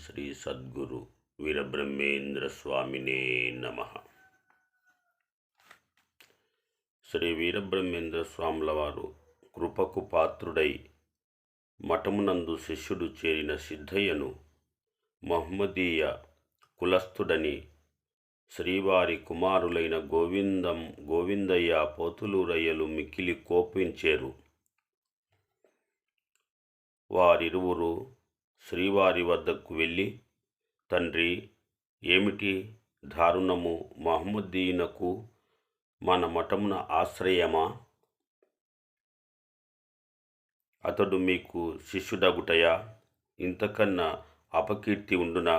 శ్రీ సద్గురు వీరబ్రహ్మేంద్ర స్వామినే నమః. శ్రీ వీరబ్రహ్మేంద్ర స్వాముల వారు కృపకు పాత్రుడై మఠమునందు శిష్యుడు చేరిన సిద్ధయ్యను మహమ్మదీయ కులస్థుడని శ్రీవారి కుమారులైన గోవిందయ్య పోతులూరయ్యలు మిక్కిలి కోపించేరు. వారిరువురు శ్రీవారి వద్దకు వెళ్ళి, తండ్రి, ఏమిటి దారుణము? మహమ్మదీయునకు మన మఠమున ఆశ్రయమా? అతడు మీకు శిష్యుడగుటయా? ఇంతకన్నా అపకీర్తి ఉండునా?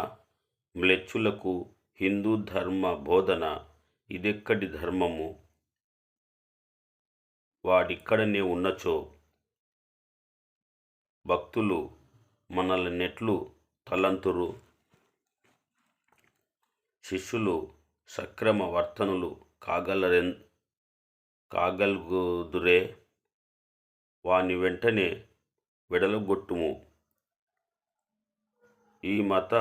మ్లేచ్చులకు హిందూ ధర్మ బోధన ఇదెక్కడి ధర్మము? వాడిక్కడనే ఉన్నచో భక్తులు మనల్నెట్లు తలంతురు? శిష్యులు సక్రమ వర్తనులు కాగలుగుదురే? వాని వెంటనే వెడలగొట్టుము. ఈ మత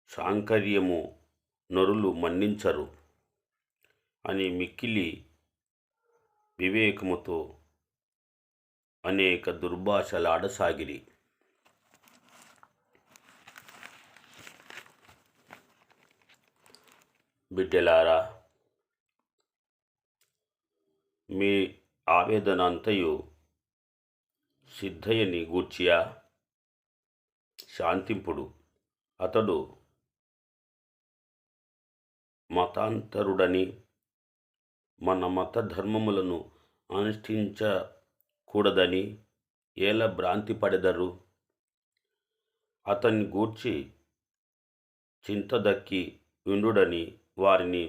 సాంకర్యము నరులు మన్నించరు అని మిక్కిలి వివేకముతో అనేక దుర్భాషలాడసాగిరి. బిడ్డలారా, మీ ఆవేదన అంతయు సిద్ధయ్యని గూర్చియా? శాంతింపుడు. అతడు మతాంతరుడని, మన మత ధర్మములను అనుష్ఠించకూడదని ఎలా భ్రాంతి పడెదరు? అతన్ని గూర్చి చింతదక్కి విండుడని వారిని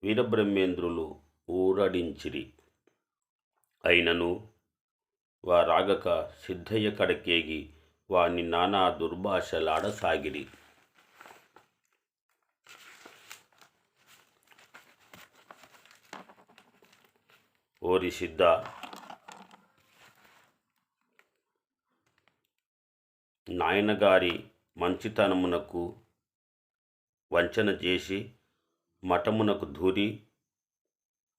వీరబ్రహ్మేంద్రులు ఊరడించిరి. అయినను వారాగక సిద్ధయ్య కడకేగి వాని నానా దుర్భాషలాడసాగిరి. ఓరి సిద్ధ, నాయనగారి మంచితనమునకు వంచన చేసి మఠమునకు దూరి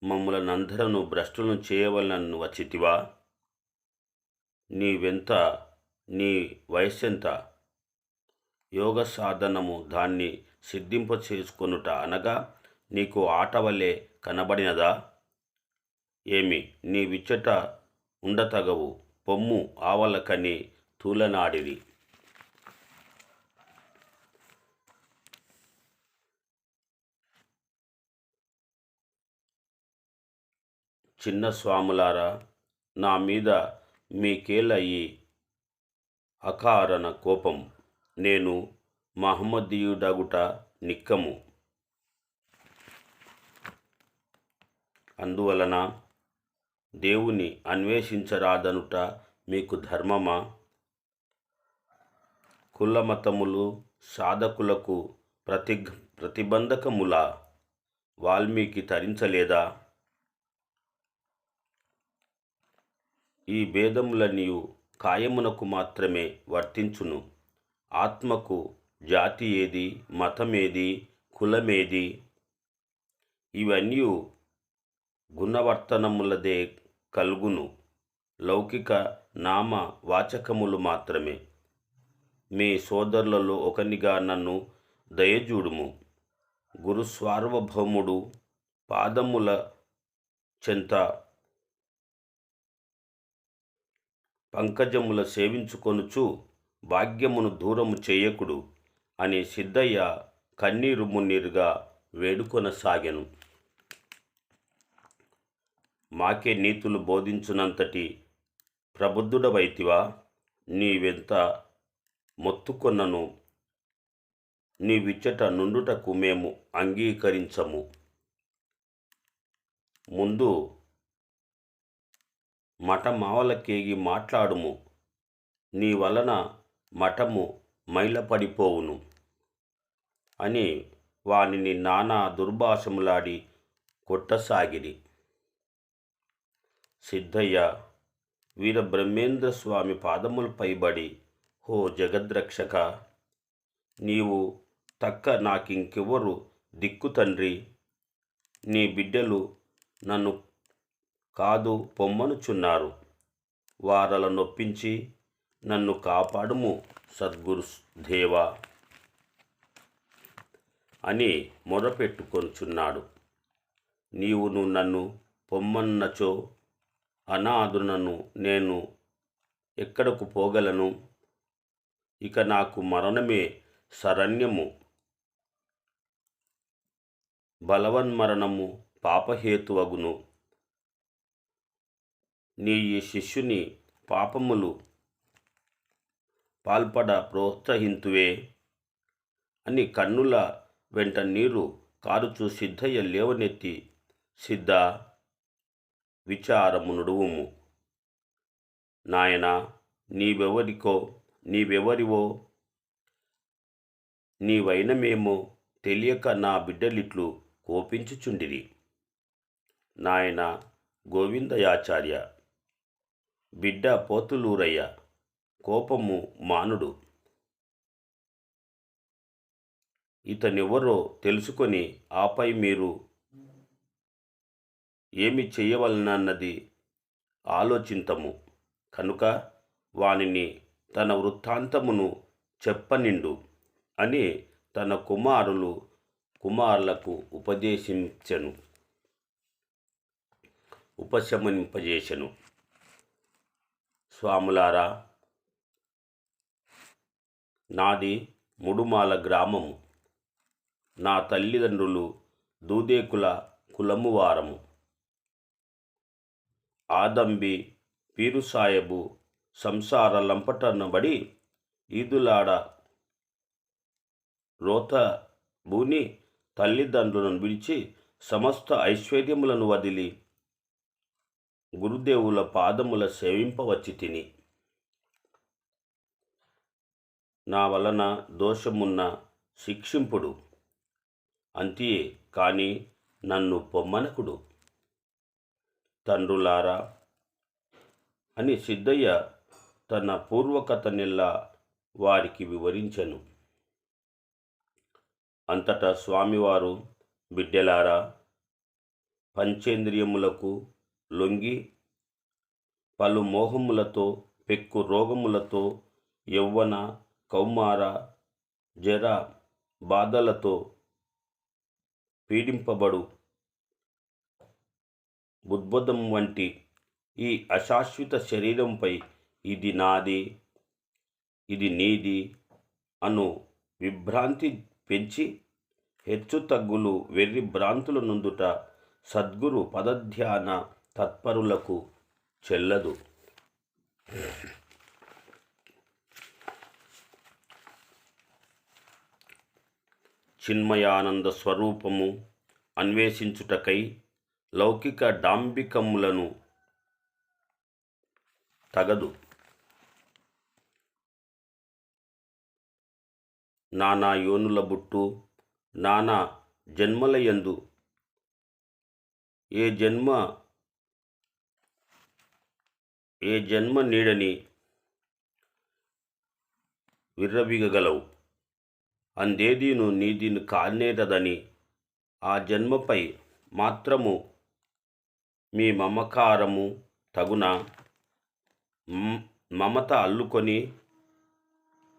మమ్ములనందరను భ్రష్టులను చేయవలనని వచ్చితివా? నీవెంత? నీ వయస్సెంత? యోగ సాధనము దాన్ని సిద్ధింపచేసుకొనుట అనగా నీకు ఆటవలే కనబడినదా? ఏమి నీ విచ్చట ఉండతగవు? పొమ్ము ఆవలకని తూలనాడిరి. చిన్న స్వాములారా, నా మీద మీకేల ఈ అకారణ కోపం? నేను మహమ్మదీయుడగుట నిక్కము. అందువలన దేవుని అన్వేషించరాదనుట మీకు ధర్మమా? కులమతములు సాధకులకు ప్రతిబంధకములా? వాల్మీకి తరించలేదా? ఈ భేదములనియు కాయమునకు మాత్రమే వర్తించును. ఆత్మకు జాతి ఏది, మతమేది, కులమేది? ఇవన్నీ గుణవర్తనములదే కలుగును. లౌకిక నామ వాచకములు మాత్రమే. మీ సోదరులలో ఒకనిగా నన్ను దయచూడుము. గురుసార్వభౌముడు పాదముల చెంత పంకజముల సేవించుకొనుచు భాగ్యమును దూరము చేయకుడు అని సిద్ధయ్య కన్నీరు మున్నీరుగా వేడుకొనసాగెను. మాకే నీతులు బోధించునంతటి ప్రబుద్ధుడవైతివా? నీవెంత మొత్తుకొన్నను నీ విచ్చట నుండుటకు మేము అంగీకరించము. ముందు మఠమావలకేగి మాట్లాడుము. నీ వలన మఠము మైలపడిపోవును అని వానిని నానా దుర్భాషములాడి కొట్టసాగిరి. సిద్ధయ్య వీరబ్రహ్మేంద్ర స్వామి పాదములపై బడి ఓ జగద్రక్షక, నీవు తక్క నాకింకెవ్వరు దిక్కు తండ్రి. నీ బిడ్డలు నన్ను కాదు పొమ్మనుచున్నారు. వారల నొప్పించి నన్ను కాపాడుము సద్గురు దేవా అని మొరపెట్టుకొనుచున్నాడు. నీవును నన్ను పొమ్మన్నచో అనాథునను నేను ఎక్కడకు పోగలను? ఇక నాకు మరణమే శరణ్యము. బలవన్మరణము పాపహేతువగును. నీ ఈ శిష్యుని పాపములు పాల్పడ ప్రోత్సహింతువే అని కన్నుల వెంట నీరు కారుచు సిద్ధయ్య లేవనెత్తి, సిద్ధ, విచారము నుడువుము. నాయనా, నీవెవరివో నీవైనమేమో తెలియక నా బిడ్డలిట్లు కోపించుచుండిరి. నాయన గోవిందయాచార్య, బిడ్డ పోతులూరయ్య కోపము మానుడు. ఇతనెవరో తెలుసుకొని ఆపై మీరు ఏమి చేయవలనన్నది ఆలోచింతము. కనుక వానిని తన వృత్తాంతమును చెప్పనిండు అని తన కుమారులకు ఉపశమనింపజేసెను. స్వాములారా, నాది ముడుమాల గ్రామము. నా తల్లిదండ్రులు దూదేకుల కులము వారము. ఆదంబి పీరుసాయబు సంసార లంపటనబడి ఈదులాడ రోత భూని తల్లిదండ్రులను విడిచి సమస్త ఐశ్వర్యములను వదిలి గురుదేవుల పాదముల సేవింపవచ్చి తిని. నా వలన దోషమున్న శిక్షింపుడు, అంతియే కాని నన్ను పొమ్మనకుడు. తండ్రులారా అని సిద్ధయ్య తన పూర్వకథనెల్లా వారికి వివరించెను. అంతటా స్వామివారు, బిడ్డలారా, పంచేంద్రియములకు లొంగి పలు మోహములతో, పెక్కు రోగములతో, యౌవన కౌమార జర బాధలతో పీడింపబడు బుద్బుదం వంటి ఈ అశాశ్వత శరీరంపై ఇది నాది, ఇది నీది అను విభ్రాంతి పెంచి హెచ్చు తగ్గులు వెర్రి భ్రాంతుల నుందుట సద్గురు పదధ్యాన తత్పరులకు చెల్లదు. చిన్మయానంద స్వరూపము అన్వేషించుటకై లౌకిక డాంబికములను తగదు. నానా యోనుల బుట్టు, నానా జన్మలయందు ఏ జన్మ నీడని విర్రవీగగలవు. అందేదీను నీదిని కానేరదని ఆ జన్మపై మాత్రము మీ మమకారము తగున. మమత అల్లుకొని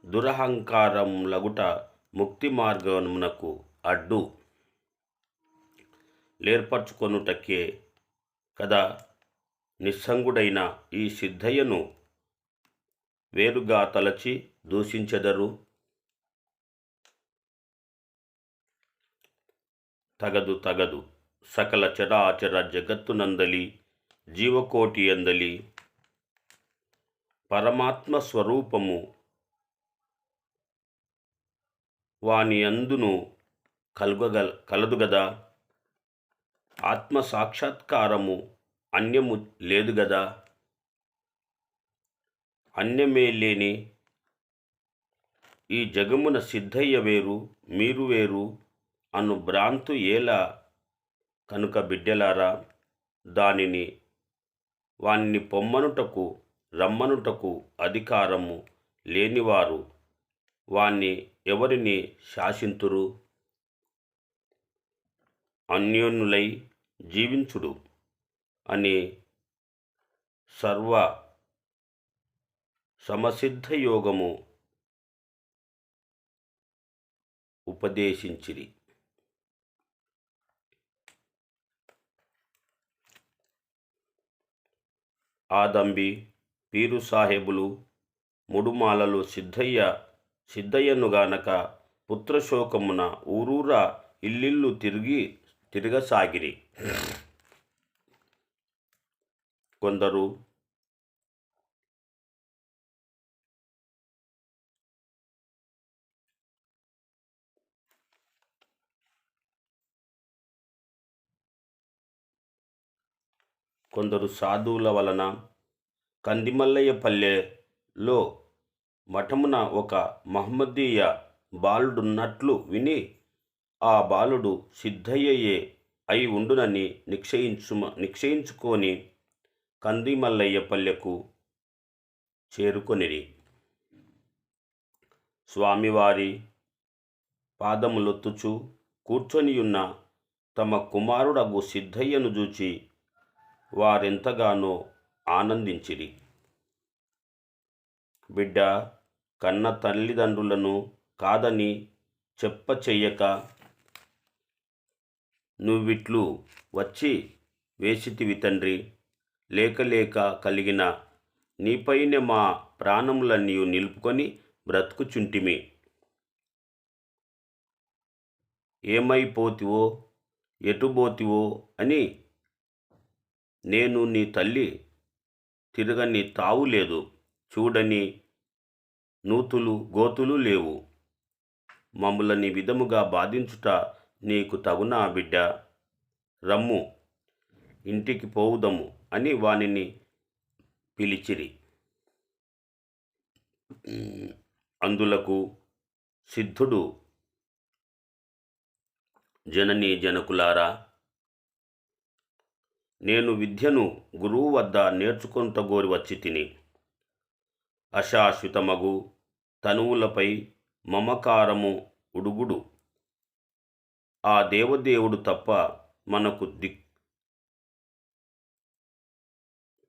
దురహంకారం లగుట ముక్తి మార్గమునకు అడ్డు లేర్పరచుకొనుటకే కదా నిస్సంగుడైన ఈ సిద్ధయ్యను వేరుగా తలచి దూషించెదరు. తగదు. సకల చరాచర జగత్తునందలి జీవకోటి అందలి పరమాత్మ స్వరూపము వాని అందును కలదుగదా. ఆత్మ సాక్షాత్కారము అన్యము లేదు గదా. అన్యమే లేని ఈ జగమున సిద్ధయ్య వేరు, మీరు వేరు అను భ్రాంతు ఏలా. కనుక బిడ్డలారా, వానిని పొమ్మనుటకు రమ్మనుటకు అధికారము లేనివారు వాణ్ణి ఎవరిని శాసింతురు? అన్యోన్యులై జీవించుడు అని సర్వ సమసిద్ధ యోగము ఉపదేశించిరి. ఆదంబి పీరు సాహెబులు ముడుమాలలో సిద్ధయ్యనుగానక పుత్రశోకమున ఊరూరా ఇల్లిల్లు తిరగసాగిరి. కొందరు సాధువుల వలన కందిమల్లయ్య పల్లెలో మఠమున ఒక మహమ్మదీయ బాలుడున్నట్లు విని ఆ బాలుడు సిద్ధయ్యయే అయి ఉండునని నిశ్చయించుకొని కందిమల్లయ్య పల్లెకు చేరుకొనిరి. స్వామివారి పాదములొత్తుచు కూర్చొనియున్న తమ కుమారుడగు సిద్ధయ్యను చూచి వారెంతగానో ఆనందించిరి. బిడ్డ కన్న తల్లిదండ్రులను కాదని చెప్పచెయ్యక నువ్విట్లు వచ్చి వేసితివి తండ్రి. లేక కలిగిన నీపైనే మా ప్రాణములన్నీ నిలుపుకొని బ్రతుకుచుంటిమి. ఏమైపోతివో ఎటుబోతివో అని నేను నీ తల్లి తిరగని తావు లేదు, చూడని నూతులు గోతులు లేవు. మమ్ములని విధముగా బాధించుట నీకు తగునా బిడ్డ? రమ్ము, ఇంటికి పోవుదము అని వానిని పిలిచిరి. అందులకు సిద్ధుడు, జననీ జనకులారా, నేను విద్యను గురువు వద్ద నేర్చుకొంటగోరి వచ్చి తిని. అశాశ్వతమగు తనువులపై మమకారము ఉడుగుడు ఆ దేవదేవుడు తప్ప మనకు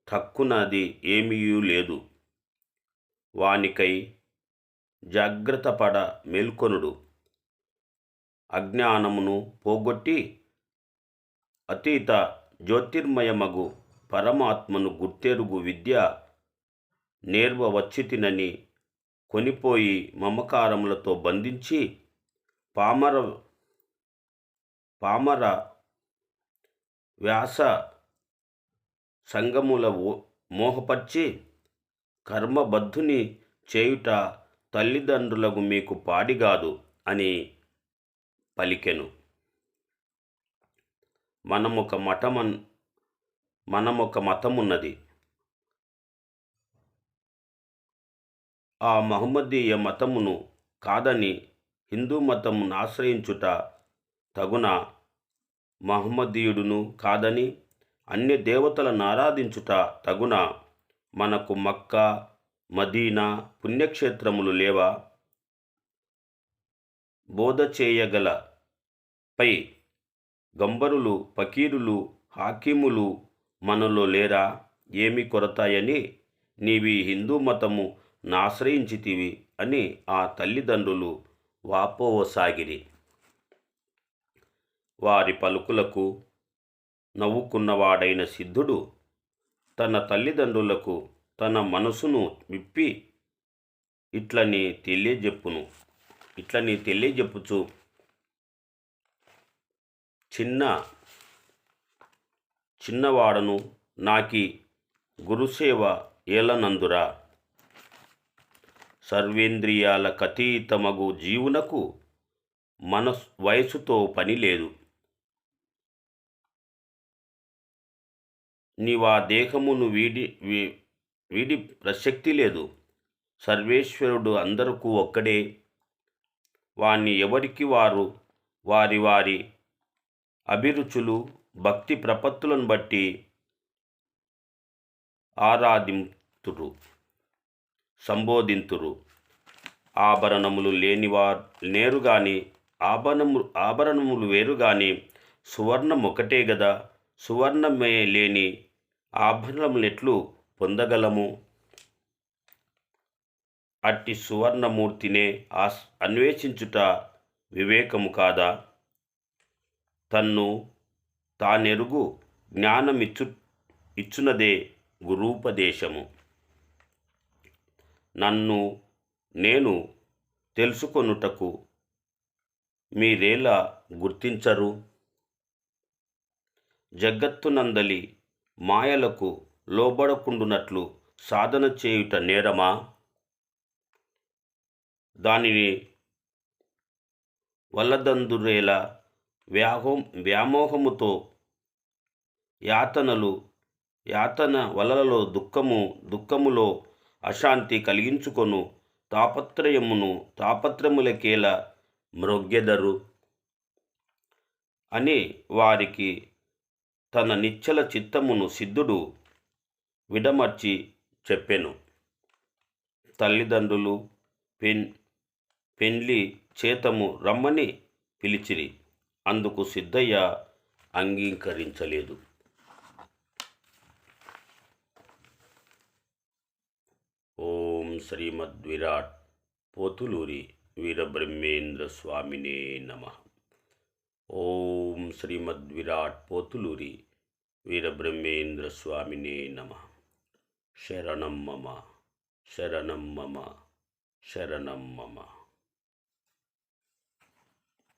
తక్కునది ఏమీయూ లేదు. వానికై జాగ్రత్తపడ మేల్కొనుడు. అజ్ఞానమును పోగొట్టి అతీత జ్యోతిర్మయమగు పరమాత్మను గుర్తెరుగు విద్య నేర్వవచ్చితినని కొనిపోయి మమకారములతో బంధించి పామర వ్యాస సంగముల మోహపర్చి కర్మబద్ధుని చేయుట తల్లిదండ్రులకు మీకు పాడిగాదు అని పలికెను. మనమొక మతమున్నది. ఆ మహమ్మదీయ మతమును కాదని హిందూ మతమును ఆశ్రయించుట తగున? మహమ్మదీయుడును కాదని అన్య దేవతలను ఆరాధించుట తగున? మనకు మక్కా మదీనా పుణ్యక్షేత్రములు లేవా? బోధ చేయగల పై గంబరులు ఫకీరులు హాకీములు మనలో లేరా? ఏమి కొరతాయని నీవి హిందూ మతము నాశ్రయించితివి అని ఆ తల్లిదండ్రులు వాపోవసాగిరి. వారి పలుకులకు నవ్వుకున్నవాడైన సిద్ధుడు తన తల్లిదండ్రులకు తన మనసును విప్పి ఇట్లని తెలియజెప్పుచు, చిన్నవాడను నాకి గురుసేవ ఏలనందురా. సర్వేంద్రియాల కతీతమగు జీవునకు వయసుతో పని లేదు. నీవా దేహమును వీడి ప్రసక్తి లేదు. సర్వేశ్వరుడు అందరకు ఒక్కడే. వాణ్ణి ఎవరికి వారి వారి అభిరుచులు భక్తి ప్రపత్తులను బట్టి ఆరాధింతురు, సంబోధింతురు. ఆభరణములు లేనివారు నేరు గాని ఆభరణములు వేరు గాని సువర్ణం ఒకటే గదా. సువర్ణమే లేని ఆభరణములెట్లు పొందగలము? అట్టి సువర్ణమూర్తినే అన్వేషించుట వివేకము కాదా? తన్ను తానెరుగు ఇచ్చునదే గురూపదేశము. నన్ను నేను తెలుసుకొనుటకు మీరేలా గుర్తించరు? జగత్తునందలి మాయలకు లోబడకుండునట్లు సాధన చేయుట నేరమా? దానిని వల్లదందురేలా వ్యామోహముతో యాతన వలలలో దుఃఖములో అశాంతి కలిగించుకొను తాపత్రయములకేలా మ్రొగ్గెదరు అని వారికి తన నిశ్చల చిత్తమును సిద్ధుడు విడమర్చి చెప్పెను. తల్లిదండ్రులు పెండ్లి చేతము రమ్మని పిలిచిరి. అందుకు సిద్ధయ్య అంగీకరించలేదు. ఓం శ్రీమద్విరాట్ పోతులూరి వీరబ్రహ్మేంద్ర స్వామినే నమః. ఓం శ్రీమద్విరాట్ పోతులూరి వీరబ్రహ్మేంద్ర స్వామినే నమః. శరణం మమ శరణం మమ శరణం మమ.